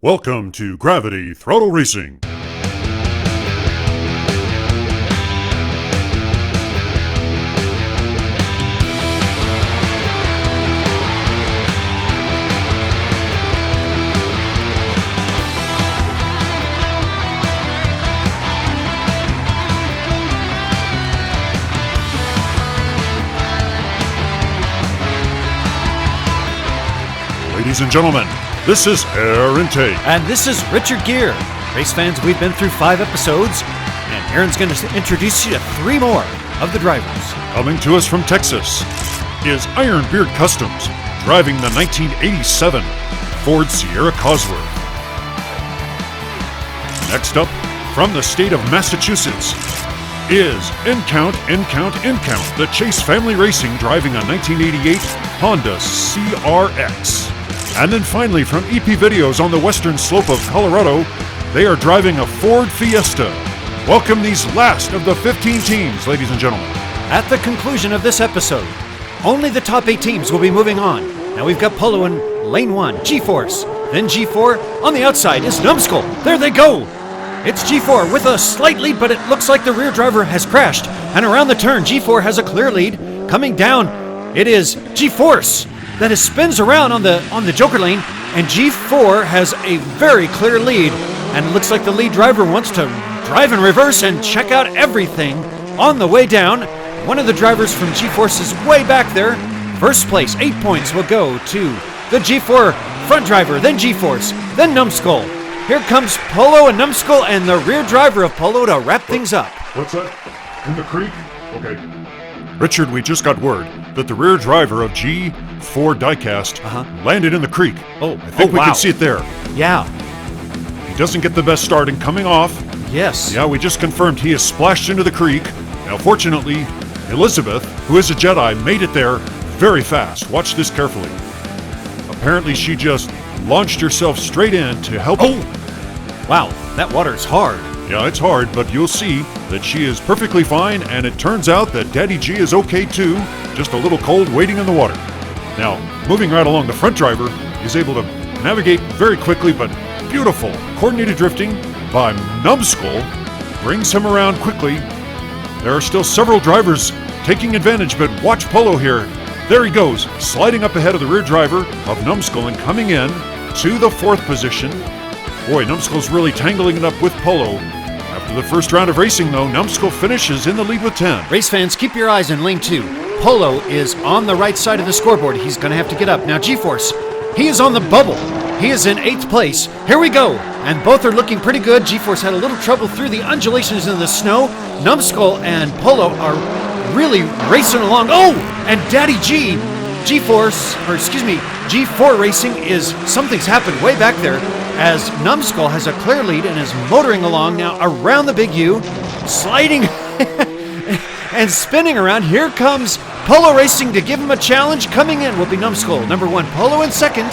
Welcome to Gravity Throttle Racing. Ladies and gentlemen, this is Air Intake. And this is Richard Gere. Race fans, we've been through 5 episodes, and Aaron's going to introduce you to 3 more of the drivers. Coming to us from Texas is Ironbeard Customs, driving the 1987 Ford Sierra Cosworth. Next up, from the state of Massachusetts, is Encount, the Chase Family Racing, driving a 1988 Honda CRX. And then finally, from EP Videos on the western slope of Colorado, they are driving a Ford Fiesta. Welcome these last of the 15 teams, ladies and gentlemen. At the conclusion of this episode, only the top 8 teams will be moving on. Now we've got Polo in lane 1, G-Force. Then G4, on the outside is Numbskull. There they go! It's G4 with a slight lead, but it looks like the rear driver has crashed. And around the turn, G4 has a clear lead. Coming down, it is G-Force that spins around on the Joker lane, and G4 has a very clear lead. And it looks like the lead driver wants to drive in reverse and check out everything on the way down. One of the drivers from G-Force is way back there. First place, 8 points will go to the G4 front driver, then G-Force, then Numbskull. Here comes Polo and Numbskull and the rear driver of Polo to wrap things up. What's that? In the creek? Okay. Richard, we just got word that the rear driver of G4 Diecast landed in the creek. Oh, I think we can see it there. Yeah. He doesn't get the best start in coming off. Yes. Yeah, we just confirmed he has splashed into the creek. Now, fortunately, Elizabeth, who is a Jedi, made it there very fast. Watch this carefully. Apparently, she just launched herself straight in to help. Oh! Wow, that water's hard. Yeah, it's hard, but you'll see that she is perfectly fine, and it turns out that Daddy G is okay too, just a little cold waiting in the water. Now, moving right along, the front driver is able to navigate very quickly, but beautiful coordinated drifting by Numbskull brings him around quickly. There are still several drivers taking advantage, but watch Polo here. There he goes, sliding up ahead of the rear driver of Numbskull and coming in to the 4th position. Boy, Numbskull's really tangling it up with Polo. After the first round of racing, though, Numbskull finishes in the lead with 10. Race fans, keep your eyes in lane 2. Polo is on the right side of the scoreboard. He's going to have to get up. Now, G-Force, he is on the bubble. He is in 8th place. Here we go. And both are looking pretty good. G-Force had a little trouble through the undulations in the snow. Numbskull and Polo are really racing along. Oh, and Daddy G, G4 Racing something's happened way back there, as Numbskull has a clear lead and is motoring along now around the Big U, sliding and spinning around. Here comes Polo Racing to give him a challenge. Coming in will be Numbskull, number 1, Polo in 2nd,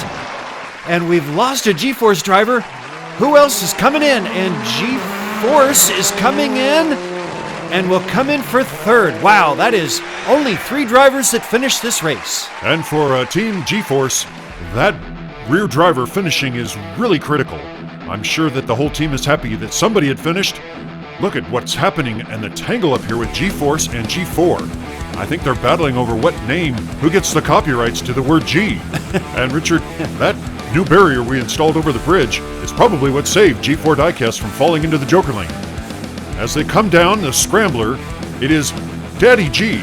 and we've lost a G-Force driver. Who else is coming in? And G-Force is coming in and will come in for 3rd. Wow, that is only 3 drivers that finished this race. And for Team G-Force, that rear driver finishing is really critical. I'm sure that the whole team is happy that somebody had finished. Look at what's happening and the tangle up here with G-Force and G4. I think they're battling over who gets the copyrights to the word G. And Richard, that new barrier we installed over the bridge is probably what saved G4 Diecast from falling into the Joker lane. As they come down the scrambler, it is Daddy G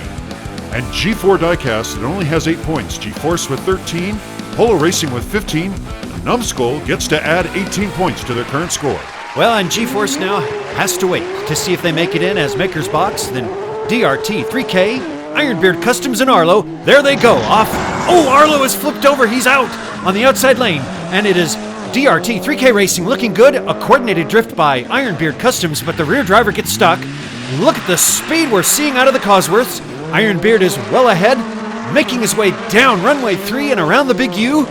and G4 Diecast that only has 8 points. G-Force with 13, Polo Racing with 15, and Numbskull gets to add 18 points to their current score. Well, and G-Force now has to wait to see if they make it in as Maker's Box, then DRT 3K, Ironbeard Customs, and Arlo. There they go, off. Oh, Arlo is flipped over, he's out on the outside lane, and it is DRT 3K Racing looking good. A coordinated drift by Ironbeard Customs, but the rear driver gets stuck. Look at the speed we're seeing out of the Cosworths. Ironbeard is well ahead, making his way down runway 3 and around the Big U.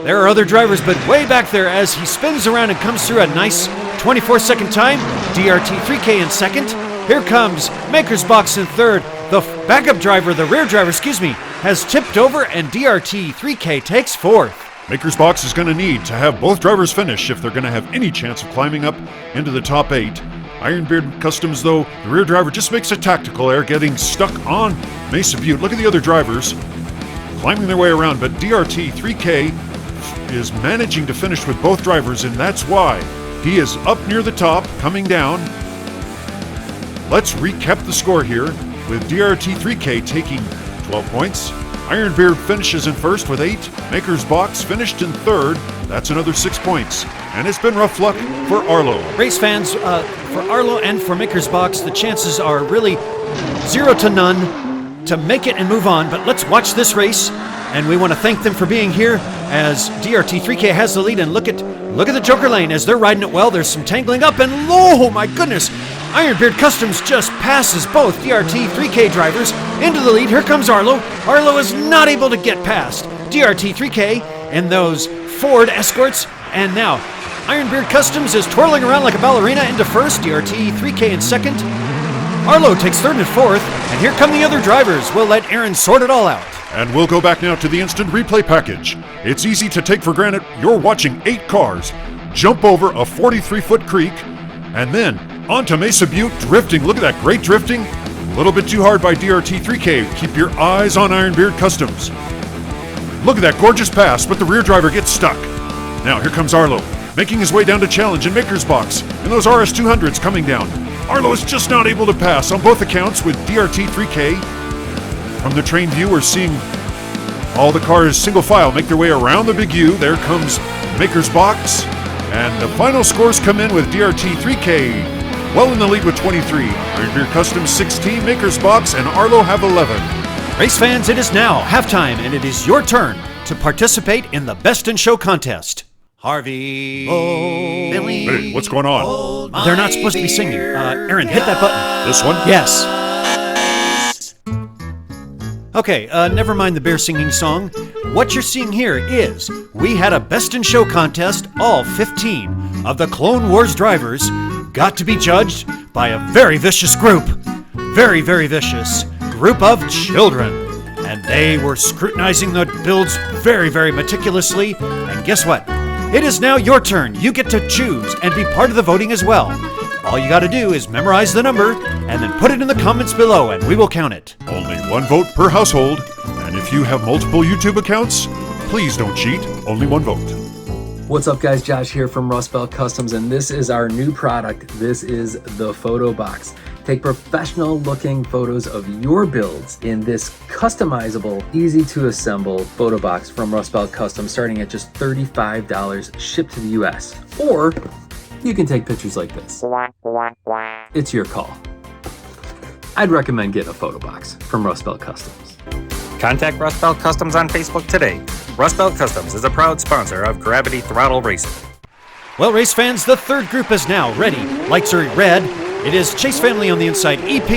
There are other drivers, but way back there as he spins around and comes through a nice 24-second time. DRT 3K in 2nd. Here comes Maker's Box in 3rd. The backup driver, the rear driver, has tipped over, and DRT 3K takes 4th. Maker's Box is going to need to have both drivers finish if they're going to have any chance of climbing up into the top 8. Ironbeard Customs, though, the rear driver just makes a tactical error, getting stuck on Mesa Butte. Look at the other drivers climbing their way around, but DRT 3K is managing to finish with both drivers, and that's why he is up near the top, coming down. Let's recap the score here, with DRT 3K taking 12 points. Ironbeard finishes in first with 8. Maker's Box finished in third. That's another 6 points. And it's been rough luck for Arlo. Race fans, for Arlo and for Maker's Box, the chances are really 0 to none to make it and move on. But let's watch this race, and we want to thank them for being here as DRT 3K has the lead. And look at the Joker lane as they're riding it well. There's some tangling up, and oh my goodness, Ironbeard Customs just passes both DRT 3K drivers into the lead. Here comes Arlo. Arlo is not able to get past DRT 3K in those Ford Escorts, and now Ironbeard Customs is twirling around like a ballerina into first, DRT 3K in second. Arlo takes third and fourth, and here come the other drivers. We'll let Aaron sort it all out. And we'll go back now to the instant replay package. It's easy to take for granted you're watching 8 cars jump over a 43-foot creek, and then onto Mesa Butte, drifting. Look at that great drifting. A little bit too hard by DRT 3K. Keep your eyes on Ironbeard Customs. Look at that gorgeous pass, but the rear driver gets stuck. Now here comes Arlo, making his way down to challenge in Maker's Box, and those RS200s coming down. Arlo is just not able to pass on both accounts with DRT 3K. From the train view, we're seeing all the cars single file make their way around the big U. There comes Maker's Box, and the final scores come in with DRT 3K well in the lead with 23. Ironbeard Customs 16, Maker's Box, and Arlo have 11. Race fans, it is now halftime, and it is your turn to participate in the Best in Show contest. Harvey, Billy. Hey, what's going on? They're not supposed to be singing. Aaron, hit that button. This one? Yes. Okay, never mind the bear singing song. What you're seeing here is we had a Best in Show contest. All 15 of the Clone Wars drivers got to be judged by a very vicious group. Very, very vicious group of children. And they were scrutinizing the builds very, very meticulously. And guess what? It is now your turn. You get to choose and be part of the voting as well. All you got to do is memorize the number and then put it in the comments below, and we will count it. Only 1 vote per household. And if you have multiple YouTube accounts, please don't cheat. Only 1 vote. What's up, guys? Josh here from Rust Belt Customs, and this is our new product. This is the Photo Box. Take professional looking photos of your builds in this customizable, easy to assemble photo box from Rust Belt Customs, starting at just $35 shipped to the US. Or you can take pictures like this. It's your call. I'd recommend getting a photo box from Rust Belt Customs. Contact Rust Belt Customs on Facebook today. Rust Belt Customs is a proud sponsor of Gravity Throttle Racing. Well, race fans, the third group is now ready. Lights are red. It is Chase Family on the inside, EP,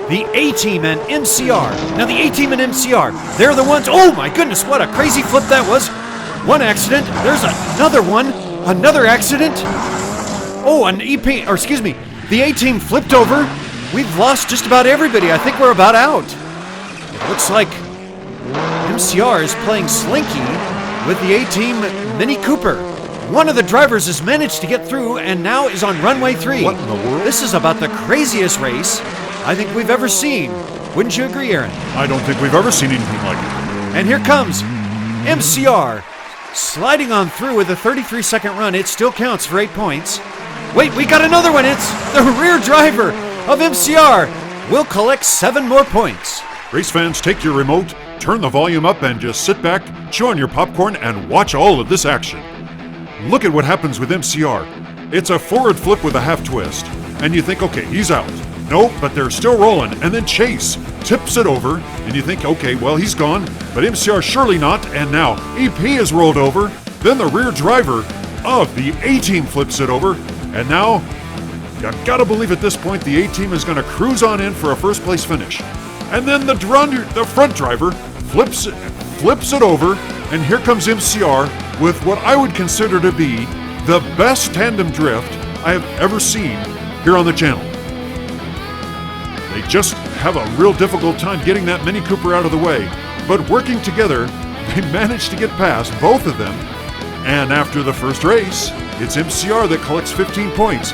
the A-Team, and MCR. Now the A-Team and MCR, they're the ones. Oh my goodness, what a crazy flip that was. One accident, there's another one, another accident. Oh, the A-Team flipped over. We've lost just about everybody. I think we're about out. It looks like MCR is playing Slinky with the A-Team Mini Cooper. One of the drivers has managed to get through and now is on runway 3. What in the world? This is about the craziest race I think we've ever seen. Wouldn't you agree, Aaron? I don't think we've ever seen anything like it. And here comes MCR sliding on through with a 33-second run. It still counts for 8 points. Wait, we got another one. It's the rear driver of MCR. Will collect 7 more points. Race fans, take your remote, turn the volume up, and just sit back, chew on your popcorn, and watch all of this action. Look at what happens with MCR. It's a forward flip with a half twist, and you think, okay, he's out. Nope, but they're still rolling, and then Chase tips it over, and you think, okay, well, he's gone, but MCR surely not, and now EP is rolled over, then the rear driver of the A-Team flips it over, and now, you gotta believe at this point the A-Team is gonna cruise on in for a first place finish. And then the front driver flips it over, and here comes MCR with what I would consider to be the best tandem drift I have ever seen here on the channel. They just have a real difficult time getting that Mini Cooper out of the way, but working together, they managed to get past both of them And after the first race, it's MCR that collects 15 points.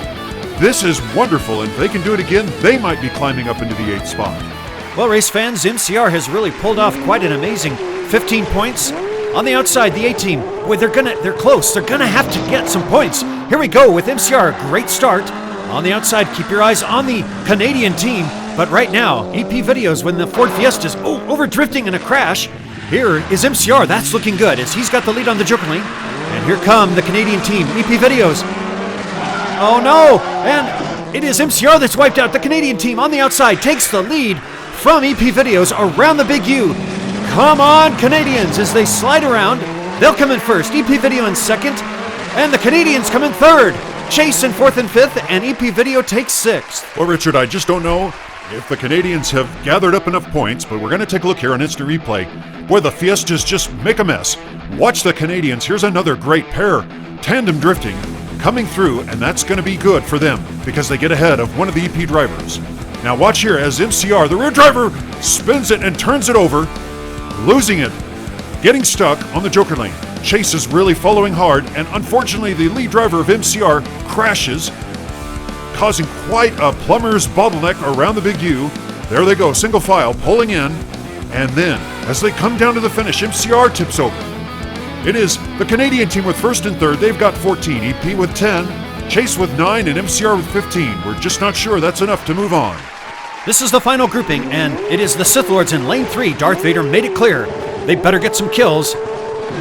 This is wonderful, and if they can do it again, they might be climbing up into the 8th spot. Well, race fans, MCR has really pulled off quite an amazing 15 points. On the outside, the A team, boy, they're close. They're gonna have to get some points. Here we go with MCR, great start. On the outside, keep your eyes on the Canadian team. But right now, EP Videos, when the Ford Fiesta's over drifting in a crash, here is MCR. That's looking good as he's got the lead on the Joker lane. And here come the Canadian team, EP Videos. Oh no, and it is MCR that's wiped out. The Canadian team on the outside takes the lead from EP Videos around the Big U. Come on, Canadians, as they slide around. They'll come in first, EP Video in second, and the Canadians come in third. Chase in fourth and fifth, and EP Video takes sixth. Well, Richard, I just don't know if the Canadians have gathered up enough points, but we're going to take a look here on instant replay. Boy, the Fiestas just make a mess. Watch the Canadians. Here's another great pair, tandem drifting, coming through, and that's going to be good for them because they get ahead of one of the EP drivers. Now watch here as MCR, the rear driver, spins it and turns it over, losing it, getting stuck on the Joker lane. Chase is really following hard, and unfortunately the lead driver of MCR crashes, causing quite a plumber's bottleneck around the Big U. There they go, single file, pulling in, and then as they come down to the finish, MCR tips over. It is the Canadian team with first and third. They've got 14, EP with 10, Chase with 9, and MCR with 15. We're just not sure that's enough to move on. This is the final grouping, and it is the Sith Lords in lane 3. Darth Vader made it clear. They better get some kills.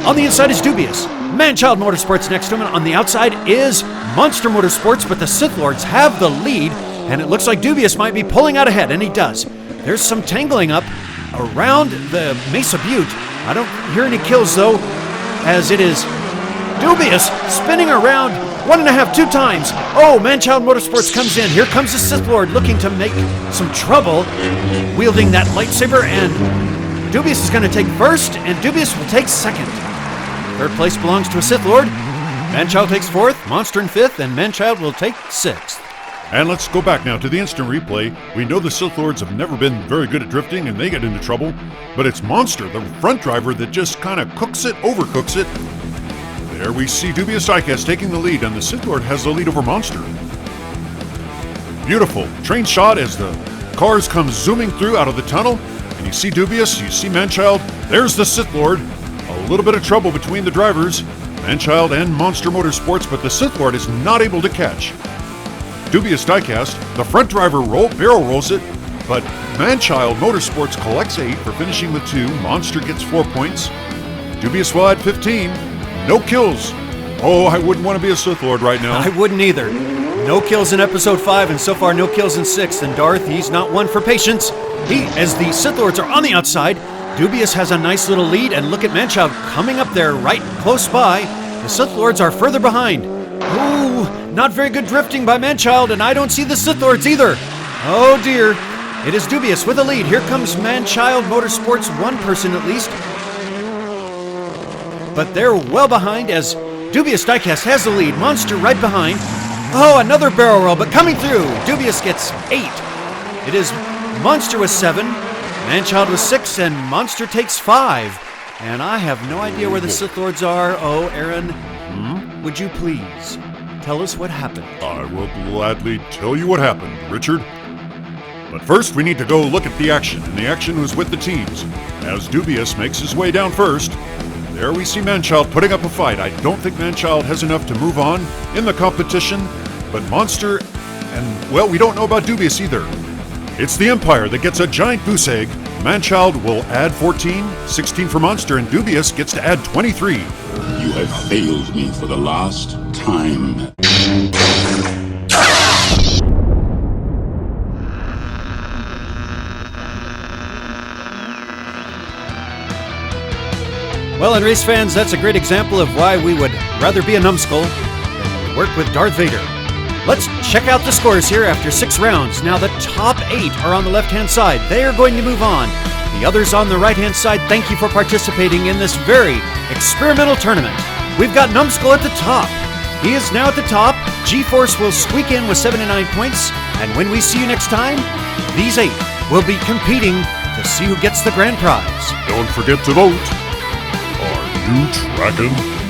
On the inside is Dubious. Manchild Motorsports next to him, and on the outside is Monster Motorsports, but the Sith Lords have the lead, and it looks like Dubious might be pulling out ahead, and he does. There's some tangling up around the Mesa Butte. I don't hear any kills, though, as it is Dubious spinning around 1.5, 2 times. Oh, Manchild Motorsports comes in. Here comes the Sith Lord looking to make some trouble, wielding that lightsaber, and Dubious is going to take first, and Dubious will take second. Third place belongs to a Sith Lord. Manchild takes fourth, Monster in fifth, and Manchild will take sixth. And let's go back now to the instant replay. We know the Sith Lords have never been very good at drifting, and they get into trouble. But it's Monster, the front driver, that just kind of cooks it, overcooks it. There we see Dubious Diecast taking the lead, and the Sith Lord has the lead over Monster. Beautiful train shot as the cars come zooming through out of the tunnel. And you see Dubious, you see Manchild. There's the Sith Lord. A little bit of trouble between the drivers, Manchild and Monster Motorsports, but the Sith Lord is not able to catch. Dubious Diecast, the front driver barrel rolls it, but Manchild Motorsports collects 8 for finishing with 2. Monster gets 4 points. Dubious will add 15. No kills. Oh, I wouldn't want to be a Sith Lord right now. I wouldn't either. No kills in episode 5, and so far no kills in 6. And Darth, he's not one for patience. As the Sith Lords are on the outside, Dubious has a nice little lead, and look at Manchild coming up there right close by. The Sith Lords are further behind. Ooh, not very good drifting by Manchild, and I don't see the Sith Lords either. Oh dear. It is Dubious with a lead. Here comes Manchild Motorsports, one person at least. But they're well behind as Dubious Diecast has the lead. Monster right behind. Oh, another barrel roll, but coming through. Dubious gets 8. It is Monster with 7. Manchild with 6, and Monster takes 5. And I have no idea where the Sith Lords are. Oh, Aaron, would you please tell us what happened? I will gladly tell you what happened, Richard. But first, we need to go look at the action, and the action was with the teams. As Dubious makes his way down first, there we see Manchild putting up a fight. I don't think Manchild has enough to move on in the competition, but Monster, and, well, we don't know about Dubious either. It's the Empire that gets a giant goose egg. Manchild will add 14, 16 for Monster, and Dubious gets to add 23. You have failed me for the last time. Well, and race fans, that's a great example of why we would rather be a numbskull than work with Darth Vader. Let's check out the scores here after 6 rounds. Now the top 8 are on the left-hand side. They are going to move on. The others on the right-hand side, thank you for participating in this very experimental tournament. We've got Numbskull at the top. He is now at the top. G-Force will squeak in with 79 points. And when we see you next time, these 8 will be competing to see who gets the grand prize. Don't forget to vote. Are you tracking?